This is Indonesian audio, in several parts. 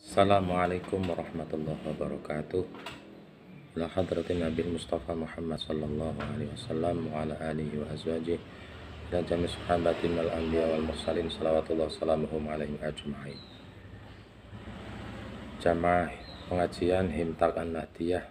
Assalamualaikum warahmatullahi wabarakatuh. Ila hadratin Nabi Mustafa Muhammad sallallahu alaihi wasallam wa ala alihi wa azwajih ila jami sahabatin wal anbiya wal mursalin salawatullah salamuhum alaihim ajma'in. Jamaah pengajian Himtak An-Nahdiyah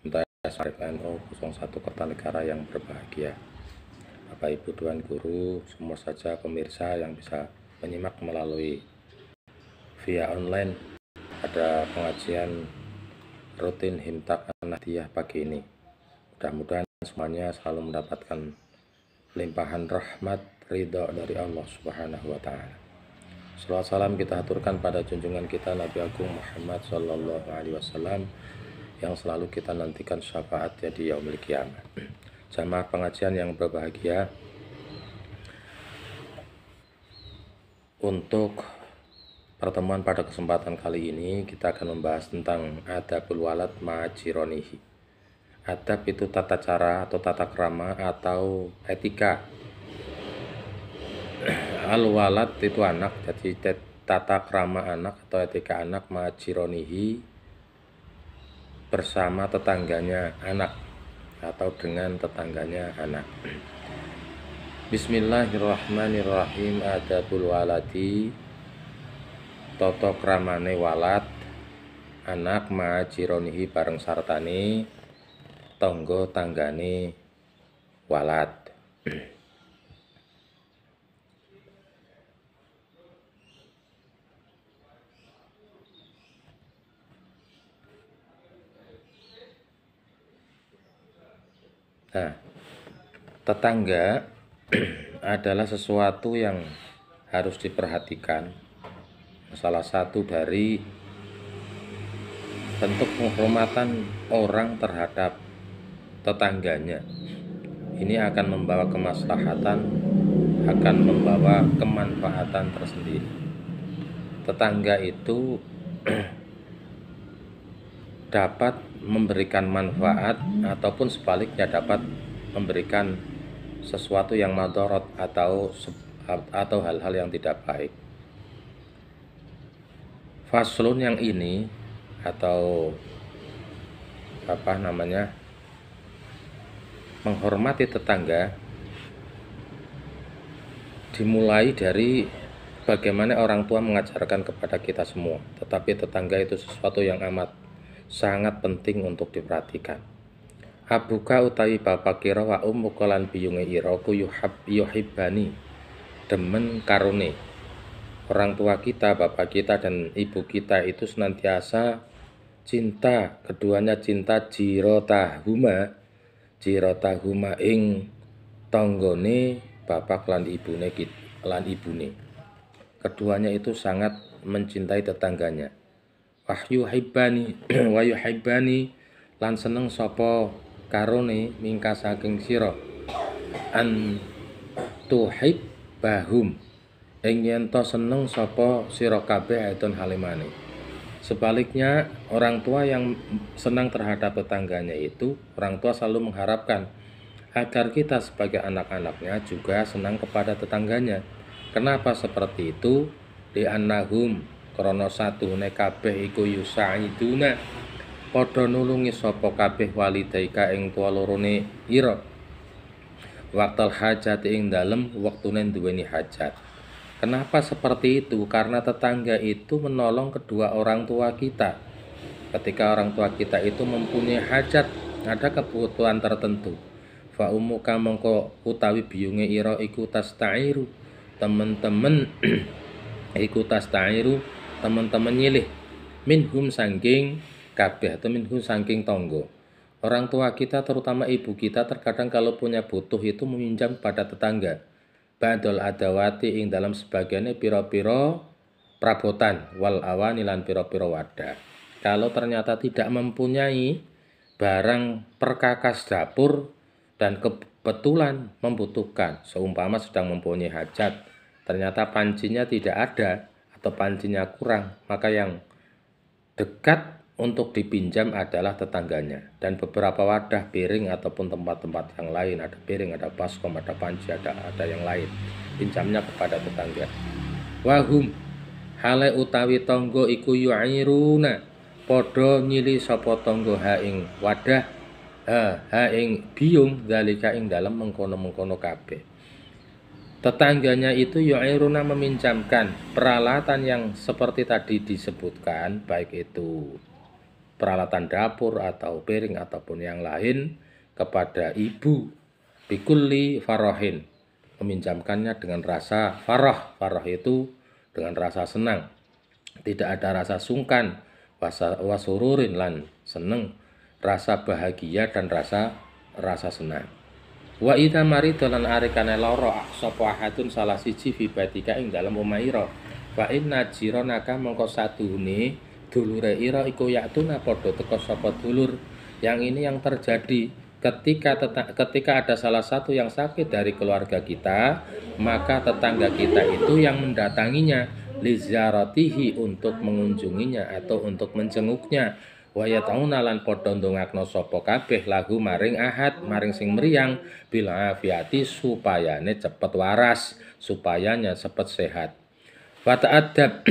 Mutayas Arif NU 01 Kertanegara yang berbahagia, Bapak Ibu Tuan Guru, semua saja pemirsa yang bisa menyimak melalui via online ada pengajian rutin Himtak An-Nahdiyah pagi ini. Mudah-mudahan semuanya selalu mendapatkan limpahan rahmat ridho dari Allah Subhanahu wa Ta'ala. Salawat salam kita aturkan pada junjungan kita Nabi Agung Muhammad Sallallahu Alaihi Wasallam yang selalu kita nantikan syafaatnya di yaumil qiyamah. Jamaah pengajian yang berbahagia, untuk pertemuan pada kesempatan kali ini kita akan membahas tentang adabul walad ma'ajironihi. Adab itu tata cara atau tata krama atau etika. Al-walad itu anak, jadi tata krama anak atau etika anak ma'ajironihi bersama tetangganya anak atau dengan tetangganya anak. Bismillahirrahmanirrahim. Adabul waladi, toto kramane walad anak ma'ajironihi bareng sartane tonggo tanggane walad. Nah, tetangga adalah sesuatu yang harus diperhatikan. Salah satu dari bentuk penghormatan orang terhadap tetangganya. Ini akan membawa kemaslahatan, akan membawa kemanfaatan tersendiri. Tetangga itu dapat memberikan manfaat ataupun sebaliknya dapat memberikan sesuatu yang madharat atau hal-hal yang tidak baik. Faslun yang ini atau menghormati tetangga dimulai dari bagaimana orang tua mengajarkan kepada kita semua. Tetapi tetangga itu sesuatu yang amat sangat penting untuk diperhatikan. Abuka utawi bapak kira wa ummuka lan biyunge ira ku yuhibbani demen karone. Orang tua kita, bapak kita dan ibu kita itu senantiasa cinta, keduanya cinta jirotahuma ing tonggone bapak lan ibune. Keduanya itu sangat mencintai tetangganya. Wahyu hibbani wa yuhibbani lan seneng sapa karone mingka saking sira an tuhibbahum ing yen to seneng sapa sira kabeh aitun halimane. Sebaliknya, orang tua yang senang terhadap tetangganya itu, orang tua selalu mengharapkan agar kita sebagai anak-anaknya juga senang kepada tetangganya. Kenapa seperti itu? Di annahum krana satune kabeh iku yusaiduna padha nulungi sapa kabeh walidaika ing tuwa lorone ira waqtal hajat ing dalem wektune duweni hajat. Kenapa seperti itu? Karena tetangga itu menolong kedua orang tua kita. Ketika orang tua kita itu mempunyai hajat, ada kebutuhan tertentu. Fa ummuka mongko utawi biyunge ira iku tastairu. Teman-teman iku tastairu, teman-teman nyilih minhum sangking kabeh atau minhum sangking tonggo. Orang tua kita terutama ibu kita terkadang kalau punya butuh itu meminjam pada tetangga. Ba'dul adawati ing dalam sebagiannya piro-piro prabotan wal awani lan piro-piro wadah. Kalau ternyata tidak mempunyai barang perkakas dapur dan kebetulan membutuhkan, seumpama sedang mempunyai hajat, ternyata pancinya tidak ada atau pancinya kurang, maka yang dekat untuk dipinjam adalah tetangganya. Dan beberapa wadah piring ataupun tempat-tempat yang lain, ada piring, ada baskom, ada panci, ada yang lain, pinjamnya kepada tetangga. Wahum hale utawi tangga iku yu'iruna padha nyili sapa tangga ha ing wadah ha ing biyung zalika ing dalem mengkono-mengkono kabeh. Tetangganya itu yu'iruna meminjamkan peralatan yang seperti tadi disebutkan, baik itu peralatan dapur atau piring ataupun yang lain kepada ibu bikulli farahin, meminjamkannya dengan rasa farah. Farah itu dengan rasa senang, tidak ada rasa sungkan, wasururin lan seneng, rasa bahagia dan rasa senang. Wa idza marida lan arekane lara sapa ahadun salah siji fi batika ing dalem omah ira, fa inna jiranaka mongko saduhune dulure ira iku yaktuna padha teka sapa dulur. Yang ini yang terjadi ketika ada salah satu yang sakit dari keluarga kita, maka tetangga kita itu yang mendatanginya liziaratihi, untuk mengunjunginya atau untuk menjenguknya. Wa yatauna lan padha ndongakno sapa kabeh lahu maring ahad, maring sing mriyang bil afiati, supayane cepet waras, supayanya cepet sehat. Fata'adab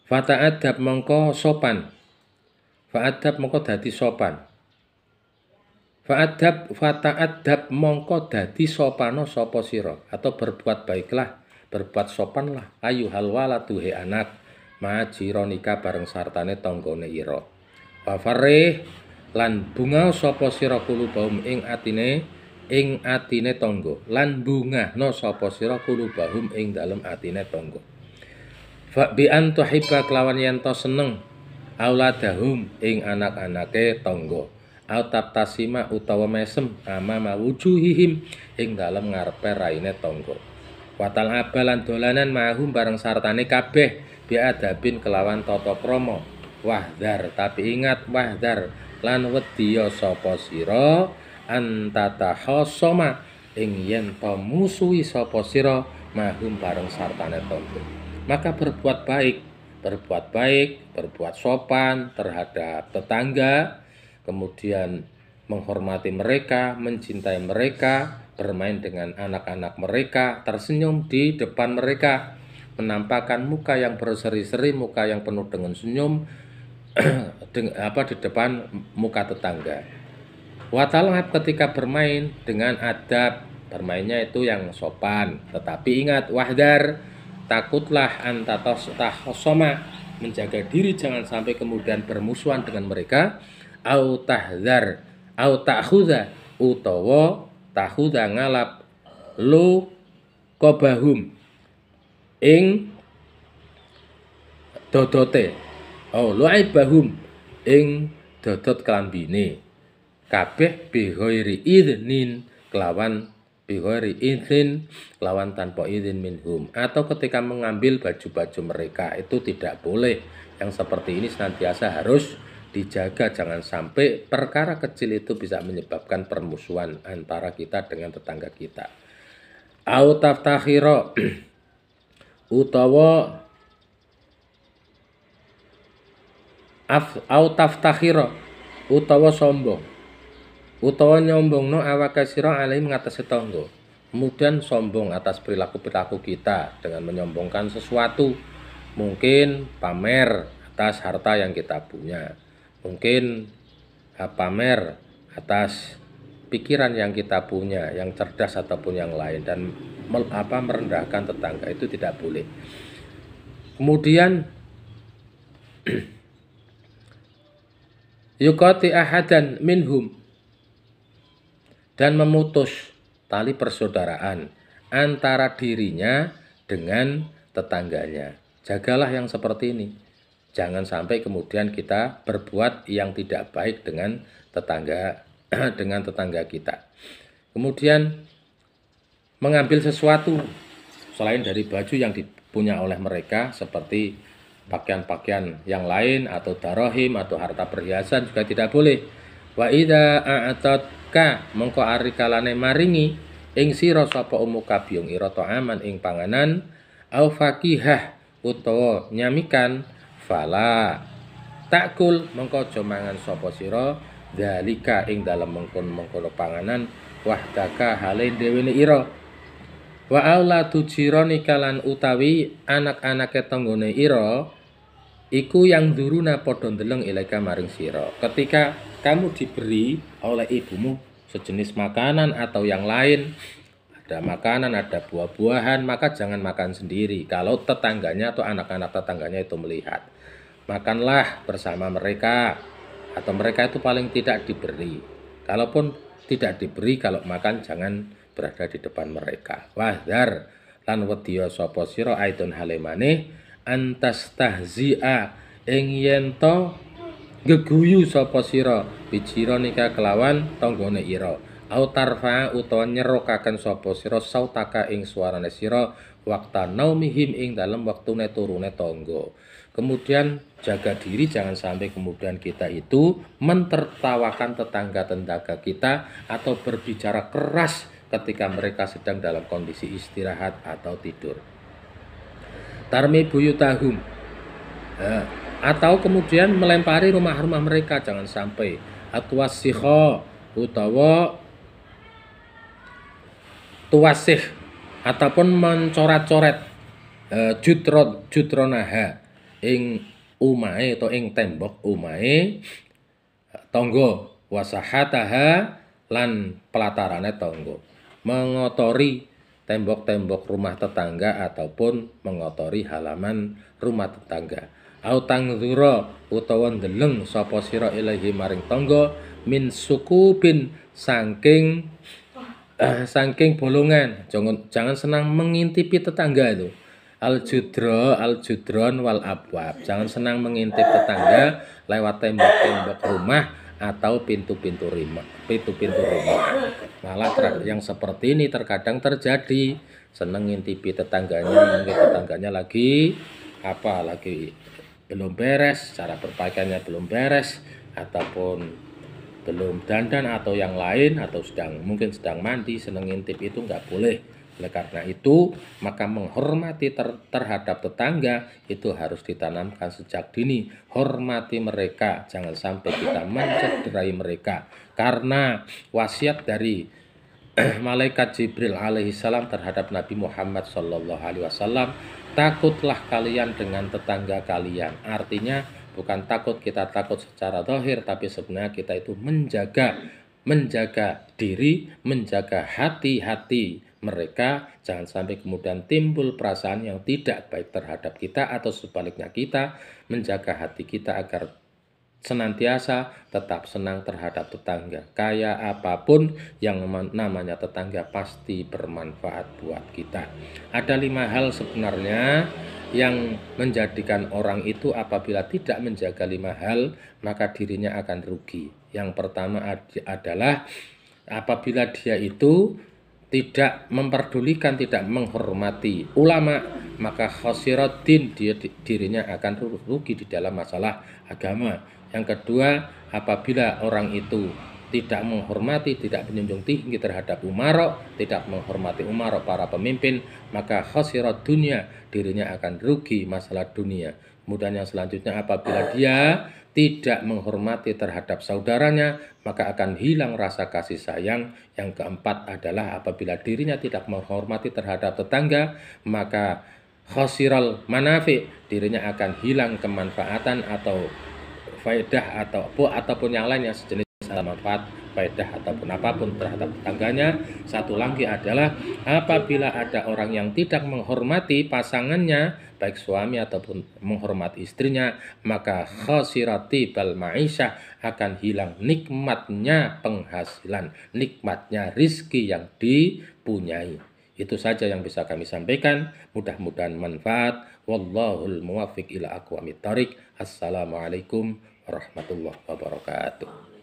fata'adab mongko sopan, fa'adab mongko dadi sopan, fata'adab mongko dadi sopano sapa sira, atau berbuat baiklah, berbuat sopanlah, ayuhal waladu he anak, majironika bareng sartane tanggane ira. Wa farih lan bunga sapa sira kulubahum ing atine tangga, lan bungahno sapa sira kulubahum ing dalem atine tangga. Fa bi an tuhibba kelawan yen to seneng auladahum ing anak-anake tangga, au tabtasima utawa mesem ama mawujuhihim ing dalem ngarepe raine tangga. Watal abalan dolanan mahum bareng sartane kabeh biadabin kelawan tata krama. Wahdar, tapi ingat, wahdar lan wedya sapa sira antatahasama ing yen to musuhi sapa sira mahum bareng sartane tangga. Maka berbuat baik, berbuat sopan terhadap tetangga, kemudian menghormati mereka, mencintai mereka, bermain dengan anak-anak mereka, tersenyum di depan mereka, menampakkan muka yang berseri-seri, muka yang penuh dengan senyum di depan muka tetangga. Watalab, ketika bermain dengan adab, bermainnya itu yang sopan, tetapi ingat, wahdar, takutlah antatahsoma, menjaga diri jangan sampai kemudian bermusuhan dengan mereka, au tahdzar au ta'khudha utawa ta'khudha ngalap lu qabahum ing dodote, lu'ibahum ing dodot klambine, kabeh bighairi idznin kelawan tanpa izin minhum, atau ketika mengambil baju-baju mereka itu tidak boleh. Yang seperti ini senantiasa harus dijaga, jangan sampai perkara kecil itu bisa menyebabkan permusuhan antara kita dengan tetangga kita. Au taftakhira utawa sombong utawa nyombongno awake sira alih mengatasi tangga, kemudian sombong atas perilaku-perilaku kita dengan menyombongkan sesuatu, mungkin pamer atas harta yang kita punya, mungkin pamer atas pikiran yang kita punya, yang cerdas ataupun yang lain, dan merendahkan tetangga itu tidak boleh. Kemudian yuqati ahadan minhum, dan memutus tali persaudaraan antara dirinya dengan tetangganya. Jagalah yang seperti ini. Jangan sampai kemudian kita berbuat yang tidak baik dengan tetangga kita. Kemudian mengambil sesuatu selain dari baju yang dipunya oleh mereka, seperti pakaian-pakaian yang lain atau darahim atau harta perhiasan juga tidak boleh. Wa idza a'tatka mongko ari kalane maringi ing sira sapa umuka biyung ira ta'aman ing panganan, au fakihah utawa nyamikan, fala takul mongko aja mangan sapa sira dzalika ing dalem mengkono panganan wahdaka hale dhewe ira. Wa auladu jironika lan utawi anak-anake tanggane ira iku yang duruna padha ndeleng ilaika maring sira. Ketika kamu diberi oleh ibumu sejenis makanan atau yang lain, ada makanan, ada buah-buahan, maka jangan makan sendiri. Kalau tetangganya atau anak-anak tetangganya itu melihat, makanlah bersama mereka, atau mereka itu paling tidak diberi. Kalaupun tidak diberi, kalau makan jangan berada di depan mereka. Wahdar lan wedya sapa sira aidon halemane antas tahzi'a ing yen to geguyu sapa sira bijira nika kelawan tanggane ira au tarfa utawa nyerokaken sapa sira sautaka ing suarane sira wakta naumihim ing dalem waktune turune tangga. Kemudian jaga diri, jangan sampai kemudian kita itu mentertawakan tetangga-tetangga kita atau berbicara keras ketika mereka sedang dalam kondisi istirahat atau tidur. Tarmi buyutahum, atau kemudian melempari rumah-rumah mereka, jangan sampai. Atwasikho utawa tuwasih ataupun mencoret-coret judronaha ing umahe atau ing tembok umahe tangga wasahataha lan pelatarane tangga, mengotori tembok-tembok rumah tetangga ataupun mengotori halaman rumah tetangga. Au tangzura utawa ndeleng sapa sira ilahi maring tangga min sukubin saking bolongan. Jangan senang mengintipi tetangga itu. Al-judron wal abwab. Jangan senang mengintip tetangga lewat tembok-tembok rumah atau pintu-pintu rumah. Malah yang seperti ini terkadang terjadi. Senang ngintipi tetangganya, mungkin tetangganya lagi belum beres, cara berpakaiannya belum beres, ataupun belum dandan atau yang lain, atau mungkin sedang mandi, senang ngintip, itu nggak boleh. Oleh karena itu, maka menghormati terhadap tetangga itu harus ditanamkan sejak dini. Hormati mereka, jangan sampai kita mencederai mereka. Karena wasiat dari malaikat Jibril alaihissalam terhadap Nabi Muhammad sallallahu alaihi wasallam, takutlah kalian dengan tetangga kalian. Artinya bukan takut kita takut secara zahir, tapi sebenarnya kita itu menjaga diri, menjaga hati-hati mereka, jangan sampai kemudian timbul perasaan yang tidak baik terhadap kita, atau sebaliknya kita menjaga hati kita agar senantiasa tetap senang terhadap tetangga. Kayak apapun yang namanya tetangga pasti bermanfaat buat kita. Ada 5 hal sebenarnya yang menjadikan orang itu apabila tidak menjaga 5 hal, maka dirinya akan rugi. Yang pertama adalah apabila dia itu tidak memperdulikan, tidak menghormati ulama, maka khosiraddin, dirinya akan rugi di dalam masalah agama. Yang kedua, apabila orang itu tidak menghormati, tidak menjunjung tinggi terhadap umarok, tidak menghormati umarok para pemimpin, maka khosirat dunia, dirinya akan rugi masalah dunia. Kemudian yang selanjutnya, apabila dia tidak menghormati terhadap saudaranya, maka akan hilang rasa kasih sayang. Yang keempat adalah apabila dirinya tidak menghormati terhadap tetangga, maka khosiral manafi, dirinya akan hilang kemanfaatan atau faedah ataupun yang lainnya sejenis manfaat, faedah ataupun apapun terhadap tetangganya. Satu lagi adalah apabila ada orang yang tidak menghormati pasangannya, baik suami ataupun menghormati istrinya, maka khosirati bal ma'isyah, akan hilang nikmatnya penghasilan, nikmatnya rizki yang dipunyai. Itu saja yang bisa kami sampaikan, mudah-mudahan manfaat. Wallahul muwaffiq ila aqwamit thariq. Assalamualaikum warahmatullahi wabarakatuh.